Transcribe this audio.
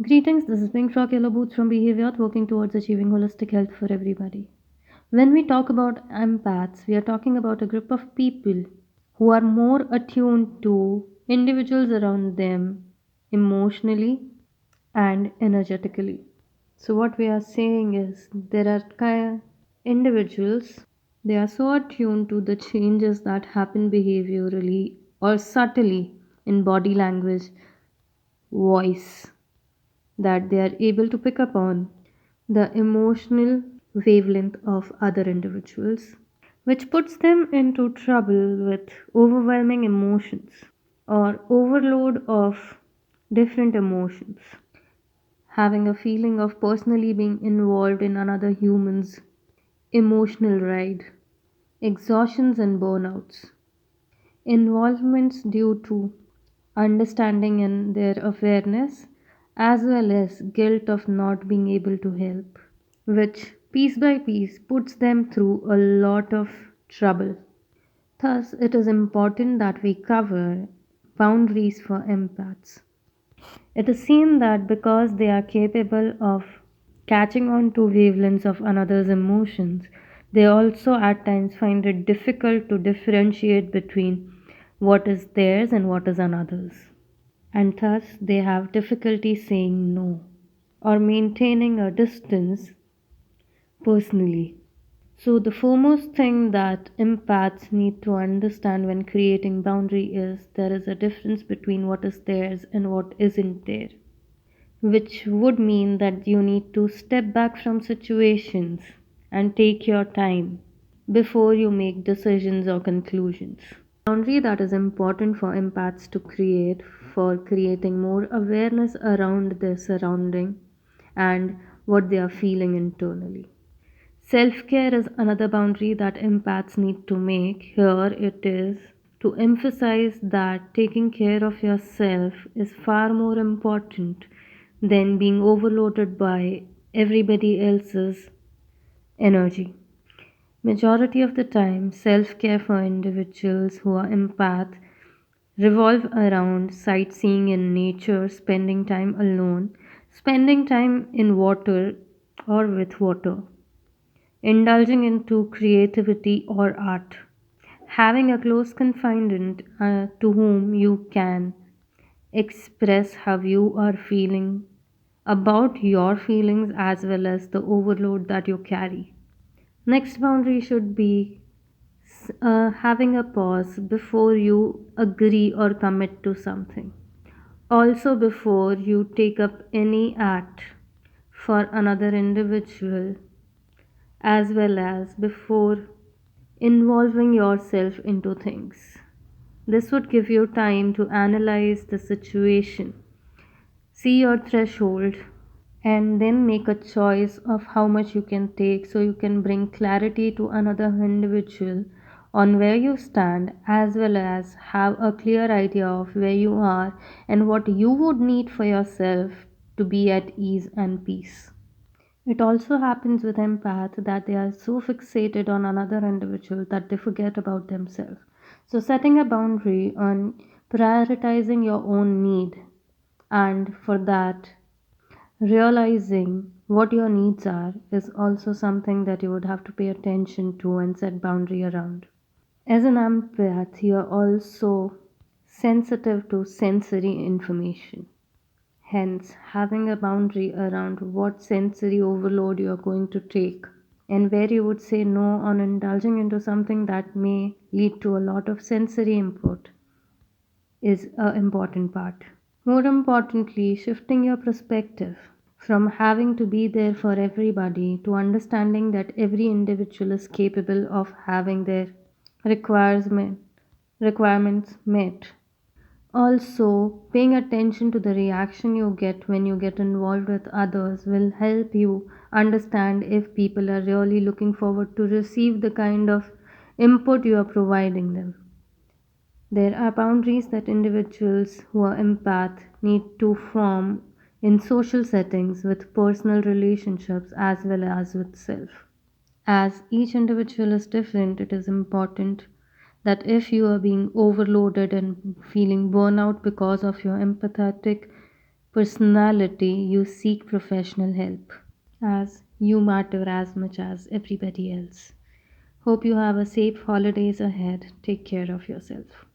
Greetings, this is Pink Frog Yellow Boots from Behavior, working towards achieving holistic health for everybody. When we talk about empaths, we are talking about a group of people who are more attuned to individuals around them emotionally and energetically. So, what we are saying is there are individuals, they are so attuned to the changes that happen behaviorally or subtly in body language, voice, that they are able to pick up on the emotional wavelength of other individuals, which puts them into trouble with overwhelming emotions or overload of different emotions, having a feeling of personally being involved in another human's emotional ride, exhaustions and burnouts, involvements due to understanding and their awareness, as well as guilt of not being able to help, which piece by piece puts them through a lot of trouble. Thus, it is important that we cover boundaries for empaths. It is seen that because they are capable of catching on to wavelengths of another's emotions, they also at times find it difficult to differentiate between what is theirs and what is another's. And thus they have difficulty saying no or maintaining a distance personally. So, the foremost thing that empaths need to understand when creating boundary is there is a difference between what is theirs and what isn't there, which would mean that you need to step back from situations and take your time before you make decisions or conclusions. Boundary that is important for empaths to create for creating more awareness around their surrounding and what they are feeling internally. Self care is another boundary that empaths need to make. Here it is to emphasize that taking care of yourself is far more important than being overloaded by everybody else's energy. Majority of the time, self care for individuals who are empath revolve around sightseeing in nature, spending time alone, spending time in water or with water, indulging into creativity or art, having a close confidant to whom you can express how you are feeling about your feelings as well as the overload that you carry. Next boundary should be having a pause before you agree or commit to something. Also, before you take up any act for another individual, as well as before involving yourself into things. This would give you time to analyze the situation, see your threshold, and then make a choice of how much you can take so you can bring clarity to another individual on where you stand, as well as have a clear idea of where you are and what you would need for yourself to be at ease and peace. It also happens with empath that they are so fixated on another individual that they forget about themselves. So, setting a boundary on prioritizing your own need, and for that, realizing what your needs are is also something that you would have to pay attention to and set boundary around. As an empath, you are also sensitive to sensory information. Hence, having a boundary around what sensory overload you are going to take and where you would say no on indulging into something that may lead to a lot of sensory input is an important part. More importantly, shifting your perspective from having to be there for everybody to understanding that every individual is capable of having their requirement, requirements met. Also, paying attention to the reaction you get when you get involved with others will help you understand if people are really looking forward to receive the kind of input you are providing them. There are boundaries that individuals who are empath need to form in social settings with personal relationships as well as with self. As each individual is different, it is important that if you are being overloaded and feeling burnout because of your empathetic personality, you seek professional help, as you matter as much as everybody else. Hope you have a safe holidays ahead. Take care of yourself.